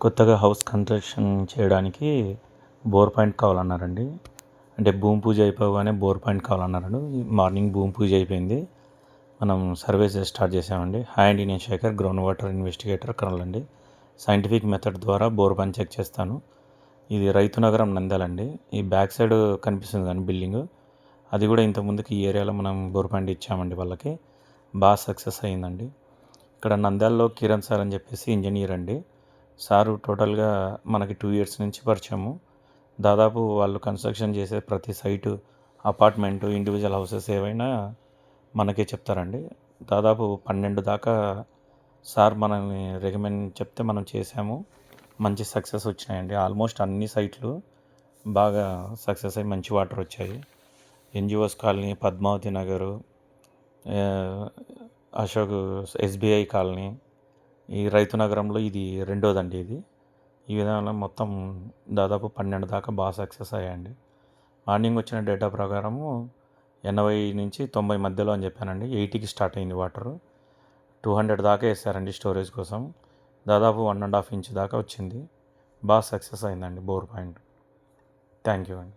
కొత్తగా house construction చేయడానికి bore point కావాలన్నారండి. అంటే భూమి పూజ అయిపోగానే బోర్ పాయింట్ కావాలన్నారండి. మార్నింగ్ భూమి పూజ అయిపోయింది. మనం సర్వేస్ స్టార్ట్ చేసామండి. హాయ్ అండి, నేను Shekhar, ground water investigator Kurnool అండి. సైంటిఫిక్ మెథడ్ ద్వారా బోర్ పాయింట్ చెక్ చేస్తాను. ఇది రైతు నగరం నంద్యాలండి. ఈ బ్యాక్ సైడ్ కనిపిస్తుంది కానీ బిల్డింగ్, అది కూడా ఇంతకుముందుకు ఈ ఏరియాలో మనం బోర్ పాయింట్ ఇచ్చామండి. వాళ్ళకి బాగా సక్సెస్ అయ్యిందండి. ఇక్కడ నంద్యాలలో కిరణ్ సార్ అని చెప్పేసి ఇంజనీర్ అండి. సారు టోటల్గా మనకి 2 years నుంచి పరిచయము. దాదాపు వాళ్ళు కన్స్ట్రక్షన్ చేసే ప్రతి సైటు, అపార్ట్మెంటు, ఇండివిజువల్ హౌసెస్ ఏవైనా మనకే చెప్తారండి. దాదాపు 12 దాకా సార్ మనల్ని రికమెండ్ చెప్తే మనం చేసాము. మంచి సక్సెస్ వచ్చినాయండి. ఆల్మోస్ట్ అన్ని సైట్లు బాగా సక్సెస్ అయ్యి మంచి వాటర్ వచ్చాయి. NGOs colony, Padmavathi Nagar, Ashok SBI colony, ఈ రైతు నగరంలో ఇది రెండోదండి. ఈ విధంగా మొత్తం దాదాపు 12 దాకా బాగా సక్సెస్ అయ్యాయండి. మార్నింగ్ వచ్చిన డేటా ప్రకారము 80 నుంచి 90 మధ్యలో అని చెప్పానండి. 80కి స్టార్ట్ అయింది వాటరు. 200 దాకా వేసారండి స్టోరేజ్ కోసం. దాదాపు 1.5 inch దాకా వచ్చింది. బాగా సక్సెస్ అయిందండి బోర్ పాయింట్. థ్యాంక్ యూ అండి.